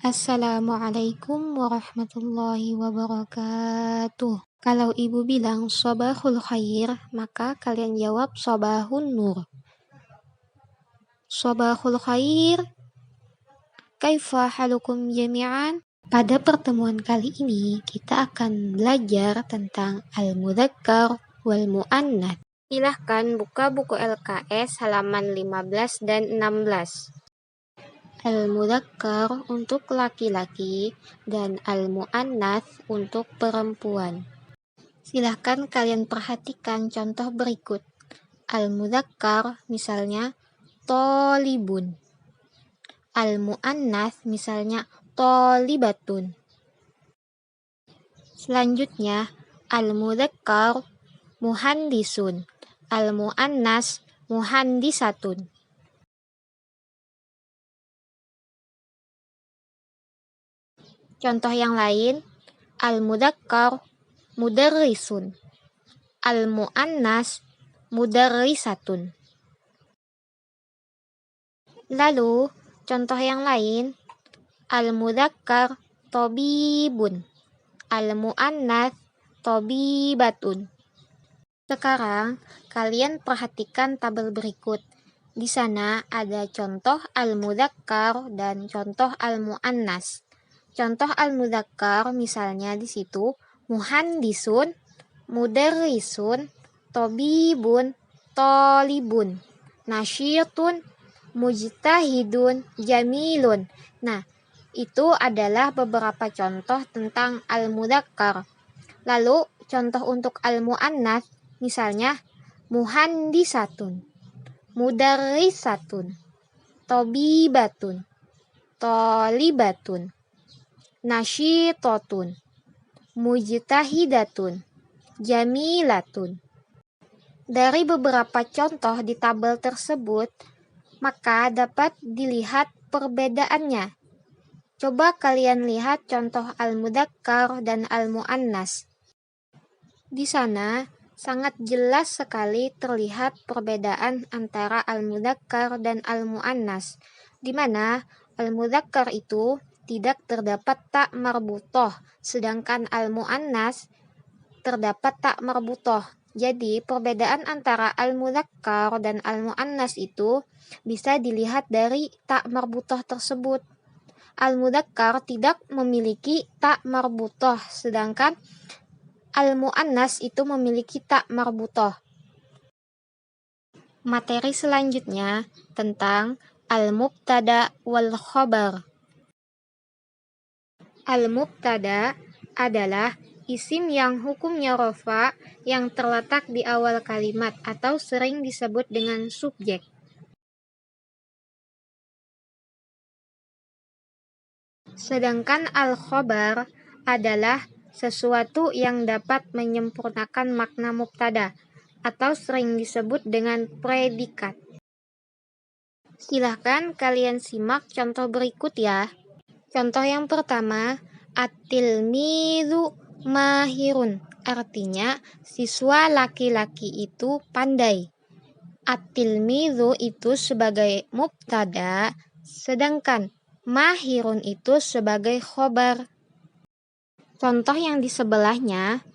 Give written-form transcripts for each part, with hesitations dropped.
Assalamualaikum warahmatullahi wabarakatuh. Kalau ibu bilang sobahul khair, maka kalian jawab sobahun nur. Sobahul khair, kaifa halukum jami'an? Pada pertemuan kali ini, kita akan belajar tentang al-mudzakkar wal mu'annats. Silahkan buka buku LKS halaman 15 dan 16. Al-mudzakkar untuk laki-laki dan al-mu'annats untuk perempuan. Silahkan kalian perhatikan contoh berikut. Al-mudzakkar misalnya tolibun. Al-mu'annats misalnya tolibatun. Selanjutnya al-mudzakkar muhandisun. Al-mu'annats muhandisatun. Contoh yang lain, al-mudzakkar mudarrisun, al-mu'annas mudarrisatun. Lalu, contoh yang lain, al-mudzakkar tobibun, al-mu'annas tobibatun. Sekarang, kalian perhatikan tabel berikut. Di sana ada contoh al-mudzakkar dan contoh al-mu'annas. Contoh al-mudzakkar misalnya di situ muhandisun, mudarrisun, tobibun, tolibun, nasyitun, mujtahidun, jamilun. Nah, itu adalah beberapa contoh tentang al-mudzakkar. Lalu, contoh untuk al-mu'annats misalnya muhandisatun, mudarrisatun, tobibatun, tolibatun, nasyitatun, mujtahidatun, jamilatun. Dari beberapa contoh di tabel tersebut, maka dapat dilihat perbedaannya. Coba kalian lihat contoh al-mudzakkar dan al-mu'annas. Di sana sangat jelas sekali terlihat perbedaan antara al-mudzakkar dan al-mu'annas, di mana al-mudzakkar itu tidak terdapat tak marbutoh, sedangkan al-mu'annas terdapat tak marbutoh. Jadi, perbedaan antara al-mudzakkar dan al-mu'annas itu bisa dilihat dari tak marbutoh tersebut. Al-mudzakkar tidak memiliki tak marbutoh, sedangkan al-mu'annas itu memiliki tak marbutoh. Materi selanjutnya tentang al-mubtada wal khabar. Al-mubtada adalah isim yang hukumnya rafa yang terletak di awal kalimat atau sering disebut dengan subjek. Sedangkan al-khabar adalah sesuatu yang dapat menyempurnakan makna mubtada atau sering disebut dengan predikat. Silahkan kalian simak contoh berikut ya. Contoh yang pertama, at-tilmizu mahirun, artinya siswa laki-laki itu pandai. At-tilmizu itu sebagai mubtada, sedangkan mahirun itu sebagai khobar. Contoh yang di sebelahnya,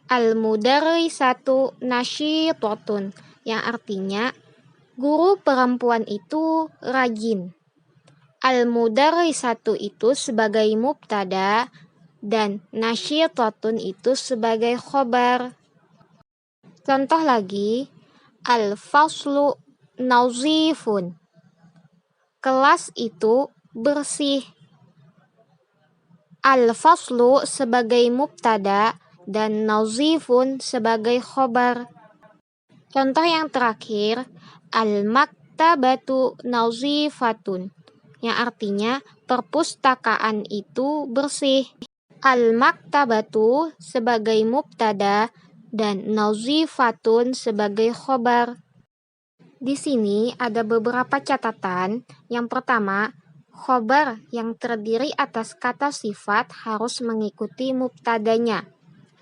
al-mudarrisatu nasyitatun, yang artinya guru perempuan itu rajin. Al-mudarrisatu itu sebagai mubtada dan nasyitatun itu sebagai khobar. Contoh lagi, al-faslu nazifun, kelas itu bersih. Al-faslu sebagai mubtada dan nazifun sebagai khobar. Contoh yang terakhir, al-maktabatu nazifatun, yang artinya perpustakaan itu bersih. Al-maktabatu sebagai mubtada dan nazifatun sebagai khobar. Di sini ada beberapa catatan. Yang pertama, khobar yang terdiri atas kata sifat harus mengikuti mubtadanya.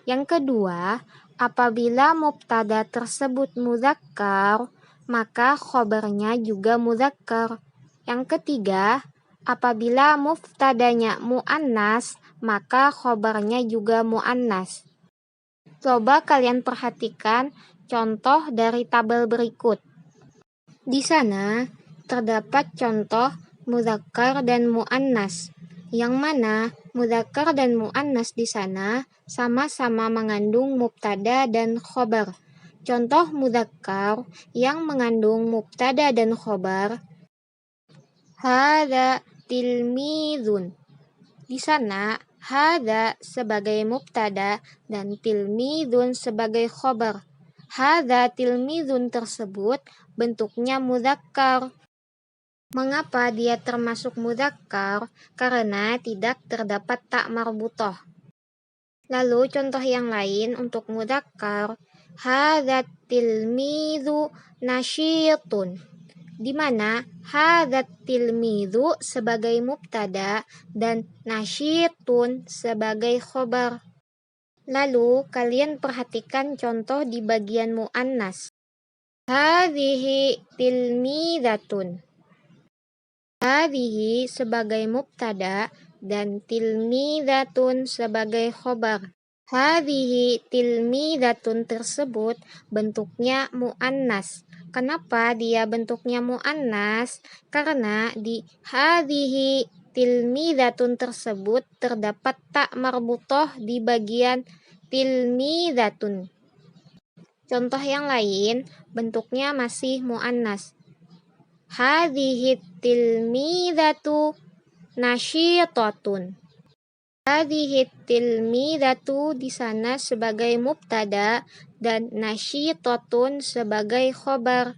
Yang kedua, apabila mubtada tersebut mudzakkar, maka khobarnya juga mudzakkar. Yang ketiga, Apabila muftadanya muannas, maka khobarnya juga muannas. Coba kalian perhatikan contoh dari tabel berikut. Di sana terdapat contoh mudzakkar dan muannas, yang mana mudzakkar dan muannas di sana sama-sama mengandung mubtada dan khobar. Contoh mudzakkar yang mengandung mubtada dan khobar, hadza tilmizun. Di sana hadza sebagai mubtada dan tilmizun sebagai khobar. Hadza tilmizun tersebut bentuknya mudzakkar. Mengapa dia termasuk mudzakkar? Karena tidak terdapat ta marbutah. Lalu contoh yang lain untuk mudzakkar, hadza tilmizu nasyitun, di mana hadzat tilmizu sebagai mubtada dan nasyitun sebagai khobar. Lalu kalian perhatikan contoh di bagian muannas. Hadhihi tilmizatun. Hadhihi sebagai mubtada dan tilmizatun sebagai khobar. Hadhihi tilmizatun tersebut bentuknya muannas. Kenapa dia bentuknya muannas? Karena di hadhihi tilmizatun tersebut terdapat ta marbutah di bagian tilmizatun. Contoh yang lain bentuknya masih muannas. Hadhihi tilmizatu nasyitatun. Hadhihi tilmizatu di sana sebagai mubtada dan nasyitatun sebagai khobar.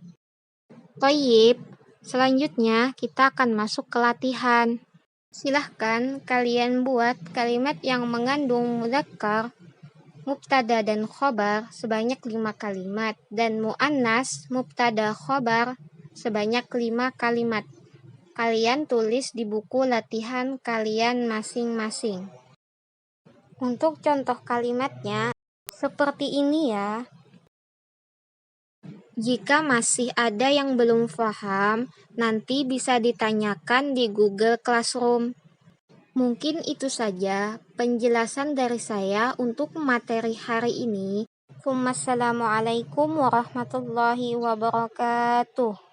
Thayyib, selanjutnya kita akan masuk ke latihan. Silahkan kalian buat kalimat yang mengandung mudzakkar, mubtada dan khobar sebanyak 5 kalimat dan muannas, mubtada khobar sebanyak 5 kalimat. Kalian tulis di buku latihan kalian masing-masing. Untuk contoh kalimatnya seperti ini ya. Jika masih ada yang belum paham, nanti bisa ditanyakan di Google Classroom. Mungkin itu saja penjelasan dari saya untuk materi hari ini. Wassalamualaikum warahmatullahi wabarakatuh.